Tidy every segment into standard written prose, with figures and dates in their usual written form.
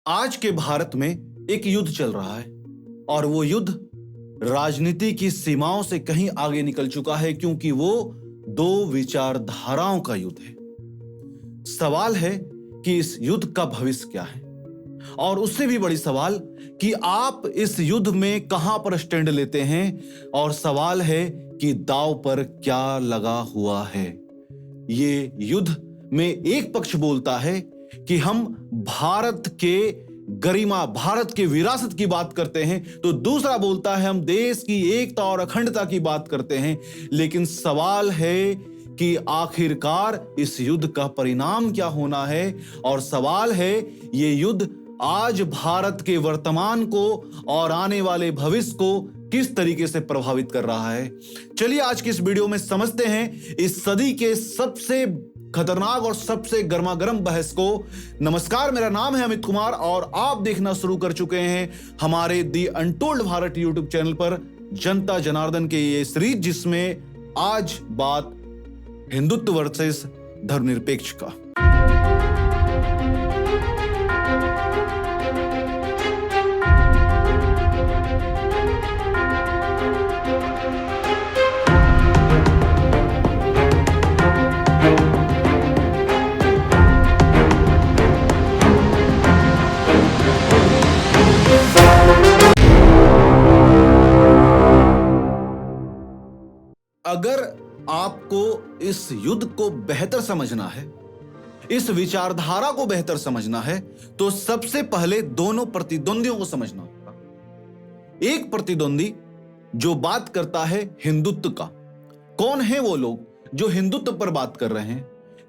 आज के भारत में एक युद्ध चल रहा है और वो युद्ध राजनीति की सीमाओं से कहीं आगे निकल चुका है, क्योंकि वो दो विचारधाराओं का युद्ध है। सवाल है कि इस युद्ध का भविष्य क्या है, और उससे भी बड़ी सवाल कि आप इस युद्ध में कहां पर स्टैंड लेते हैं, और सवाल है कि दांव पर क्या लगा हुआ है। ये युद्ध में एक पक्ष बोलता है कि हम भारत के गरिमा, भारत के विरासत की बात करते हैं, तो दूसरा बोलता है हम देश की एकता और अखंडता की बात करते हैं। लेकिन सवाल है कि आखिरकार इस युद्ध का परिणाम क्या होना है, और सवाल है ये युद्ध आज भारत के वर्तमान को और आने वाले भविष्य को किस तरीके से प्रभावित कर रहा है। चलिए आज की इस वीडियो में समझते हैं इस सदी के सबसे खतरनाक और सबसे गर्मागर्म बहस को। नमस्कार, मेरा नाम है अमित कुमार और आप देखना शुरू कर चुके हैं हमारे the untold Bharat YouTube channel पर जनता जनार्दन के ये सीरीज, जिसमें आज बात हिंदुत्व वर्सेस धर्मनिरपेक्ष का। अगर आपको इस युद्ध को बेहतर समझना है, इस विचारधारा को बेहतर समझना है, तो सबसे पहले दोनों प्रतिद्वंदियों को समझना होगा। एक प्रतिद्वंदी जो बात करता है हिंदुत्व का। कौन है वो लोग जो हिंदुत्व पर बात कर रहे हैं?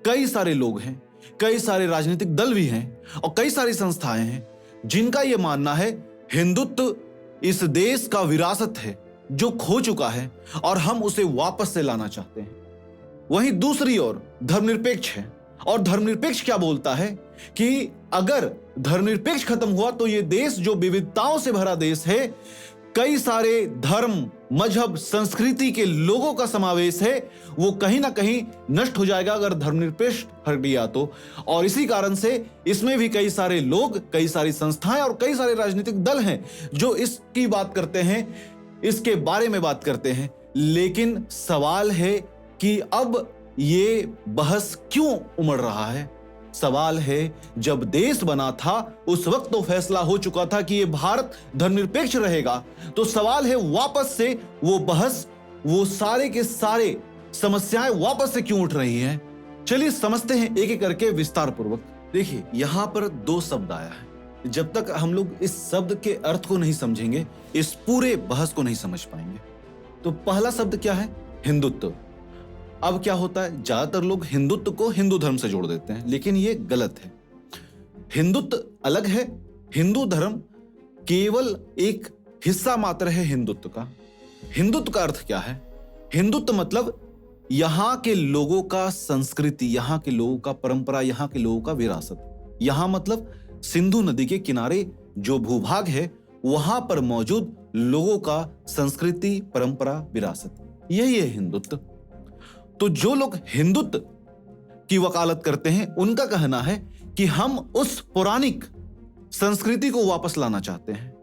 कई सारे लोग हैं, कई सारे राजनीतिक दल भी हैं और कई सारी संस्थाएं हैं जिनका यह मानना है हिंदुत्व इस देश का विरासत है जो खो चुका है और हम उसे वापस से लाना चाहते हैं। वहीं दूसरी ओर धर्मनिरपेक्ष है, और धर्मनिरपेक्ष क्या बोलता है कि अगर धर्मनिरपेक्ष खत्म हुआ तो यह देश जो विविधताओं से भरा देश है, कई सारे धर्म, मजहब, संस्कृति के लोगों का समावेश है, वो कहीं ना कहीं नष्ट हो जाएगा अगर धर्मनिरपेक्ष हट गया तो। और इसी कारण से इसमें भी कई सारे लोग, कई सारी संस्थाएं और कई सारे राजनीतिक दल हैं जो इसकी बात करते हैं, इसके बारे में बात करते हैं। लेकिन सवाल है कि अब ये बहस क्यों उमड़ रहा है। सवाल है जब देश बना था उस वक्त तो फैसला हो चुका था कि ये भारत धर्मनिरपेक्ष रहेगा, तो सवाल है वापस से वो बहस, वो सारे के सारे समस्याएं वापस से क्यों उठ रही हैं। चलिए समझते हैं एक एक करके विस्तार पूर्वक। देखिए यहां पर दो शब्द आया है। जब तक हम लोग इस शब्द के अर्थ को नहीं समझेंगे, इस पूरे बहस को नहीं समझ पाएंगे। तो पहला शब्द क्या है? हिंदुत्व। अब क्या होता है, ज्यादातर लोग हिंदुत्व को हिंदू धर्म से जोड़ देते हैं, लेकिन यह गलत है। हिंदुत्व अलग है। हिंदू धर्म केवल एक हिस्सा मात्र है हिंदुत्व का। हिंदुत्व का अर्थ क्या है? हिंदुत्व मतलब यहां के लोगों का संस्कृति, यहां के लोगों का परंपरा, यहां के लोगों का विरासत। यहां मतलब सिंधु नदी के किनारे जो भूभाग है वहां पर मौजूद लोगों का संस्कृति, परंपरा, विरासत, यही है हिंदुत्व। तो जो लोग हिंदुत्व की वकालत करते हैं उनका कहना है कि हम उस पौराणिक संस्कृति को वापस लाना चाहते हैं।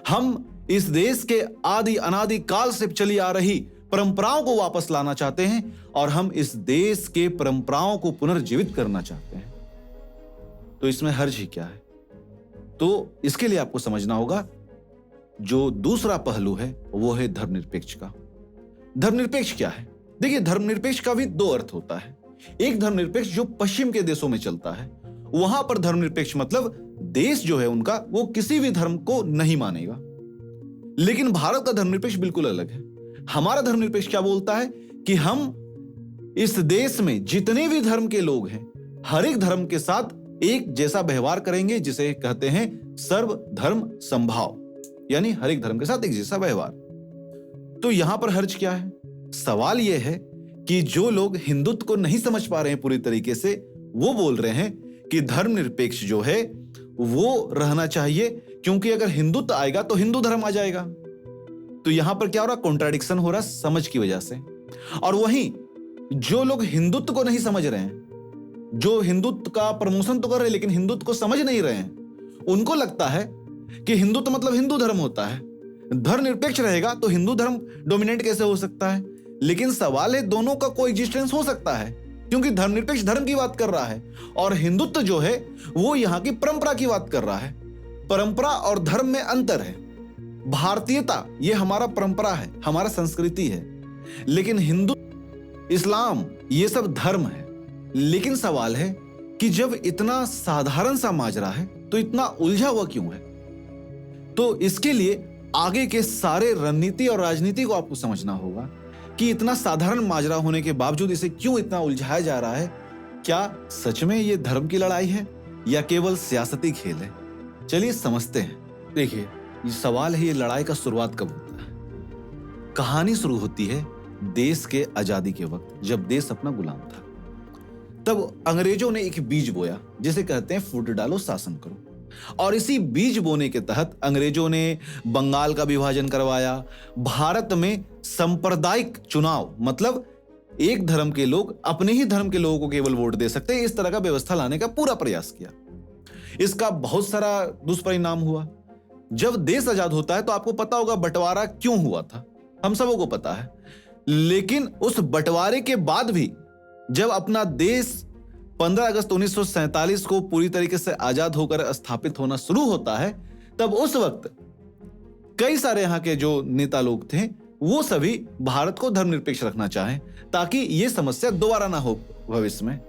हम इस देश के आदि अनादि काल से चली आ रही परंपराओं को वापस लाना चाहते हैं और हम इस देश के परंपराओं को पुनर्जीवित करना चाहते हैं। तो इसमें हर्ज ही क्या है? तो इसके लिए आपको समझना होगा जो दूसरा पहलू है वो है धर्मनिरपेक्ष का। धर्मनिरपेक्ष क्या है? देखिए धर्मनिरपेक्ष का भी दो अर्थ होता है। एक धर्मनिरपेक्ष जो पश्चिम के देशों में चलता है, वहां पर धर्मनिरपेक्ष मतलब देश जो है उनका वो किसी भी धर्म को नहीं मानेगा। लेकिन भारत का धर्मनिरपेक्ष बिल्कुल अलग है। हमारा धर्मनिरपेक्ष क्या बोलता है कि हम इस देश में जितने भी धर्म के लोग हैं, हर एक धर्म के साथ एक जैसा व्यवहार करेंगे, जिसे कहते हैं सर्व धर्म समभाव, यानी हर एक धर्म के साथ एक जैसा व्यवहार। तो यहां पर हर्ज क्या है? सवाल यह है कि जो लोग हिंदुत्व को नहीं समझ पा रहे हैं पूरी तरीके से, वो बोल रहे हैं कि धर्मनिरपेक्ष जो है वो रहना चाहिए, क्योंकि अगर हिंदुत्व आएगा तो हिंदू धर्म आ जाएगा। तो यहां पर क्या हो रहा? कॉन्ट्राडिक्शन हो रहा समझ की वजह से। और वहीं जो लोग हिंदुत्व को नहीं समझ रहे हैं, जो हिंदुत्व का प्रमोशन तो कर रहे हैं लेकिन हिंदुत्व को समझ नहीं रहे हैं, उनको लगता है कि हिंदू तो मतलब हिंदू धर्म होता है, धर्मनिरपेक्ष रहेगा तो हिंदू धर्म डोमिनेट कैसे हो सकता है। लेकिन सवाल है दोनों का कोएग्जिस्टेंस हो सकता है, क्योंकि धर्मनिरपेक्ष धर्म की बात कर रहा है और हिंदुत्व जो है वो यहां की परंपरा की बात कर रहा है। परंपरा और धर्म में अंतर है। भारतीयता ये हमारा परंपरा है, हमारा संस्कृति है, लेकिन हिंदू इस्लाम ये सब धर्म है। लेकिन सवाल है कि जब इतना साधारण सा माजरा है तो इतना उलझा हुआ क्यों है। तो इसके लिए आगे के सारे रणनीति और राजनीति को आपको समझना होगा कि इतना साधारण माजरा होने के बावजूद इसे क्यों इतना उलझाया जा रहा है। क्या सच में ये धर्म की लड़ाई है या केवल सियासती खेल है? चलिए समझते हैं। देखिए, ये सवाल है, ये लड़ाई का शुरुआत कब होता है? कहानी शुरू होती है देश के आजादी के वक्त, जब देश अपना गुलाम था। तब अंग्रेजों ने एक बीज बोया जिसे कहते हैं फूट डालो शासन करो, और इसी बीज बोने के तहत अंग्रेजों ने बंगाल का विभाजन करवाया। भारत में सांप्रदायिक चुनाव, मतलब एक धर्म के लोग अपने ही धर्म के लोगों को केवल वोट दे सकते हैं, इस तरह का व्यवस्था लाने का पूरा प्रयास किया। इसका बहुत सारा दुष्परिणाम हुआ। जब देश आजाद होता है तो आपको पता होगा बंटवारा क्यों हुआ था, हम सबों को पता है। लेकिन उस बंटवारे के बाद भी जब अपना देश 15 अगस्त 1947 को पूरी तरीके से आजाद होकर स्थापित होना शुरू होता है, तब उस वक्त कई सारे यहां के जो नेता लोग थे वो सभी भारत को धर्मनिरपेक्ष रखना चाहें ताकि यह समस्या दोबारा ना हो भविष्य में।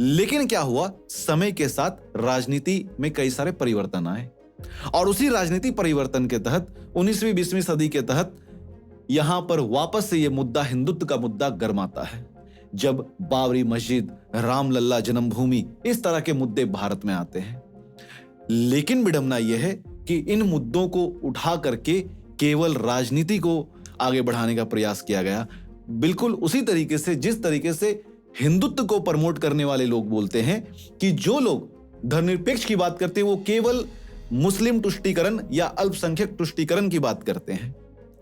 लेकिन क्या हुआ, समय के साथ राजनीति में कई सारे परिवर्तन आए और उसी राजनीति परिवर्तन के तहत 19वीं 20वीं सदी के तहत यहां पर वापस से यह मुद्दा, हिंदुत्व का मुद्दा गर्माता है, जब बाबरी मस्जिद, रामलल्ला जन्मभूमि, इस तरह के मुद्दे भारत में आते हैं। लेकिन विडंबना यह है कि इन मुद्दों को उठा करके केवल राजनीति को आगे बढ़ाने का प्रयास किया गया, बिल्कुल उसी तरीके से जिस तरीके से हिंदुत्व को प्रमोट करने वाले लोग बोलते हैं कि जो लोग धर्मनिरपेक्ष की बात करते हैं वो केवल मुस्लिम तुष्टीकरण या अल्पसंख्यक तुष्टीकरण की बात करते हैं,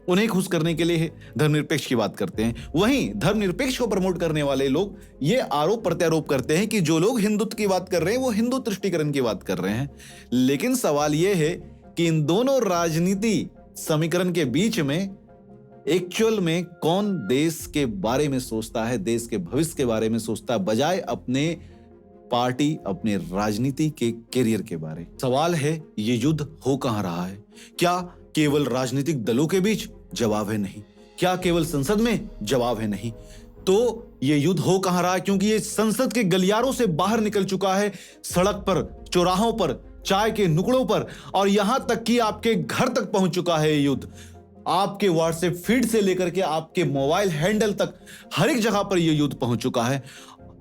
उन्हें खुश करने के लिए धर्मनिरपेक्ष की बात करते हैं। वहीं धर्मनिरपेक्ष को प्रमोट करने वाले लोग ये आरोप प्रत्यारोप करते हैं कि जो लोग हिंदुत्व की बात कर रहे हैं वो हिंदू तुष्टीकरण की बात कर रहे हैं। लेकिन सवाल यह है कि इन दोनों राजनीति समीकरण के बीच में एक्चुअल में कौन देश के बारे में सोचता है, देश के भविष्य के बारे में सोचता है, बजाय अपने पार्टी, अपने राजनीति के कैरियर के बारे। सवाल है ये युद्ध हो कहां रहा है? क्या केवल राजनीतिक दलों के बीच? जवाब है नहीं। क्या केवल संसद में? जवाब है नहीं। तो ये युद्ध हो कहां रहा है? क्योंकि ये संसद के गलियारों से बाहर निकल चुका है, सड़क पर, चौराहों पर, चाय के नुकड़ों पर, और यहां तक कि आपके घर तक पहुंच चुका है ये युद्ध। आपके व्हाट्सएप फीड से लेकर के आपके मोबाइल हैंडल तक हर एक जगह पर यह युद्ध पहुंच चुका है।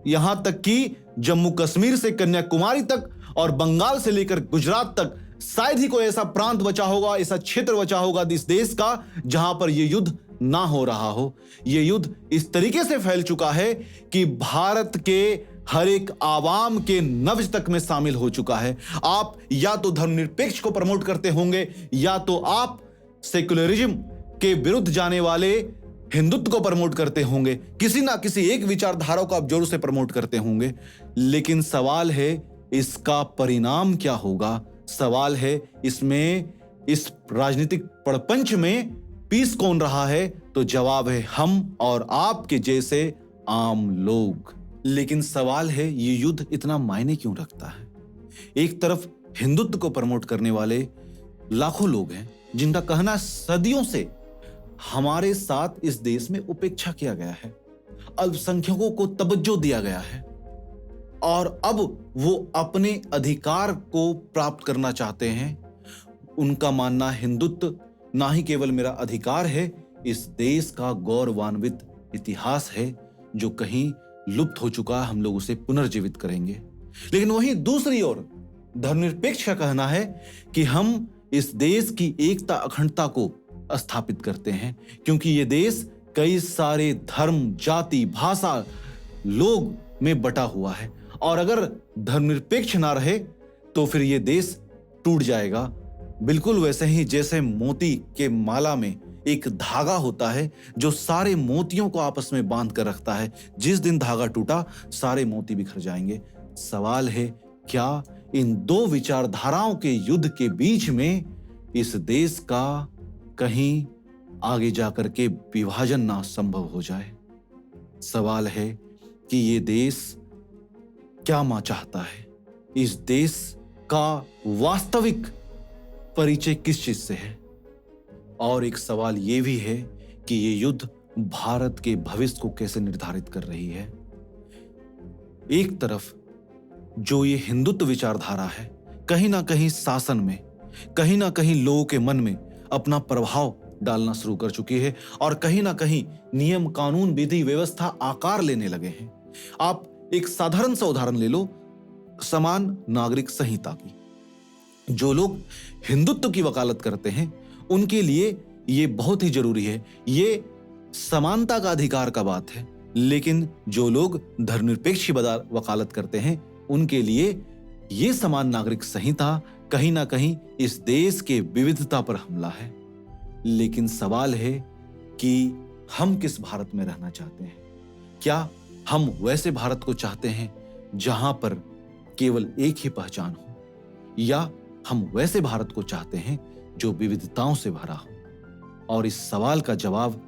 यहां तक कि जम्मू कश्मीर से कन्याकुमारी तक और बंगाल से लेकर गुजरात तक शायद ही कोई ऐसा प्रांत बचा होगा, ऐसा क्षेत्र बचा होगा इस देश का जहां पर यह युद्ध ना हो रहा हो। यह युद्ध इस तरीके से फैल चुका है कि भारत के हर एक आवाम के नब्ज तक में शामिल हो चुका है। आप या तो धर्मनिरपेक्ष को प्रमोट करते होंगे या तो आप सेक्युलरिज्म के विरुद्ध जाने वाले हिंदुत्व को प्रमोट करते होंगे, किसी ना किसी एक विचारधारा को आप जोर से प्रमोट करते होंगे। लेकिन सवाल है इसका परिणाम क्या होगा? सवाल है इसमें, इस राजनीतिक प्रपंच में पीस कौन रहा है? तो जवाब है हम और आपके जैसे आम लोग। लेकिन सवाल है ये युद्ध इतना मायने क्यों रखता है? एक तरफ हिंदुत्व को प्रमोट करने वाले लाखों लोग हैं जिनका कहना सदियों से हमारे साथ इस देश में उपेक्षा किया गया है, अल्पसंख्यकों को तवज्जो दिया गया है और अब वो अपने अधिकार को प्राप्त करना चाहते हैं। उनका मानना हिंदुत्व ना ही केवल मेरा अधिकार है, इस देश का गौरवान्वित इतिहास है जो कहीं लुप्त हो चुका है, हम लोग उसे पुनर्जीवित करेंगे। लेकिन वहीं दूसरी ओर धर्मनिरपेक्ष का कहना है कि हम इस देश की एकता अखंडता को स्थापित करते हैं, क्योंकि यह देश कई सारे धर्म, जाति, भाषा, लोग में बटा हुआ है और अगर धर्मनिरपेक्ष ना रहे तो फिर यह देश टूट जाएगा। बिल्कुल वैसे ही जैसे मोती के माला में एक धागा होता है जो सारे मोतियों को आपस में बांध कर रखता है, जिस दिन धागा टूटा सारे मोती बिखर जाएंगे। सवाल है क्या इन दो विचारधाराओं के युद्ध के बीच में इस देश का कहीं आगे जाकर के विभाजन ना संभव हो जाए। सवाल है कि ये देश क्या मां चाहता है, इस देश का वास्तविक परिचय किस चीज से है। और एक सवाल यह भी है कि ये युद्ध भारत के भविष्य को कैसे निर्धारित कर रही है। एक तरफ जो ये हिंदुत्व विचारधारा है कहीं ना कहीं शासन में, कहीं ना कहीं लोगों के मन में अपना प्रभाव डालना शुरू कर चुकी है और कहीं ना कहीं नियम कानून विधि व्यवस्था आकार लेने लगे हैं। आप एक साधारण सा उदाहरण ले लो, समान नागरिक संहिता की। जो लोग हिंदुत्व की वकालत करते हैं उनके लिए ये बहुत ही जरूरी है, ये समानता का अधिकार का बात है। लेकिन जो लोग धर्मनिरपेक्ष की वकालत करते हैं उनके लिए ये समान नागरिक संहिता कहीं ना कहीं इस देश के विविधता पर हमला है। लेकिन सवाल है कि हम किस भारत में रहना चाहते हैं। क्या हम वैसे भारत को चाहते हैं जहां पर केवल एक ही पहचान हो, या हम वैसे भारत को चाहते हैं जो विविधताओं से भरा हो। और इस सवाल का जवाब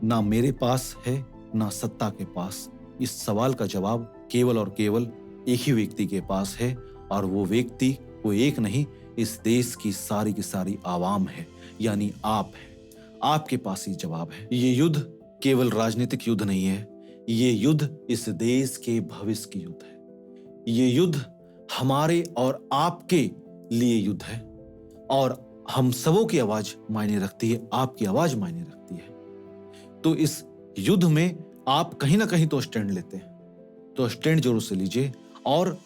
ना मेरे पास है ना सत्ता के पास। इस सवाल का जवाब केवल और केवल एक ही व्यक्ति के पास है, और वो व्यक्ति वो एक नहीं, इस देश की सारी आवाम है, यानी आप है। आपके पास ही जवाब है। ये युद्ध केवल राजनीतिक युद्ध नहीं है, ये युद्ध इस देश के भविष्य की युद्ध है। ये युद्ध हमारे और आपके लिए युद्ध है, और हम सबों की आवाज मायने रखती है, आपकी आवाज मायने रखती है। तो इस युद्ध में आप कहीं ना कहीं तो स्टैंड लेते हैं, तो स्टैंड जरूर से लीजिए और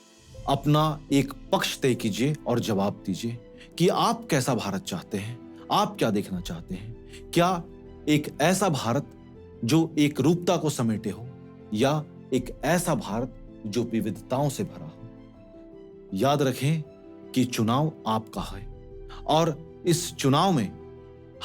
अपना एक पक्ष तय कीजिए और जवाब दीजिए कि आप कैसा भारत चाहते हैं, आप क्या देखना चाहते हैं। क्या एक ऐसा भारत जो एक रूपता को समेटे हो, या एक ऐसा भारत जो विविधताओं से भरा हो। याद रखें कि चुनाव आपका है, और इस चुनाव में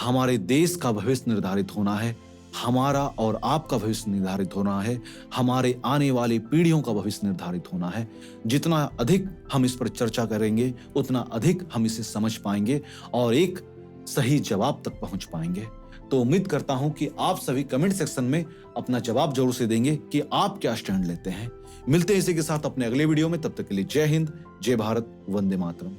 हमारे देश का भविष्य निर्धारित होना है, हमारा और आपका भविष्य निर्धारित होना है, हमारे आने वाली पीढ़ियों का भविष्य निर्धारित होना है। जितना अधिक हम इस पर चर्चा करेंगे उतना अधिक हम इसे समझ पाएंगे और एक सही जवाब तक पहुंच पाएंगे। तो उम्मीद करता हूं कि आप सभी कमेंट सेक्शन में अपना जवाब जरूर से देंगे कि आप क्या स्टैंड लेते हैं। मिलते हैं इसी के साथ अपने अगले वीडियो में, तब तक के लिए जय हिंद, जय भारत, वंदे मातरम।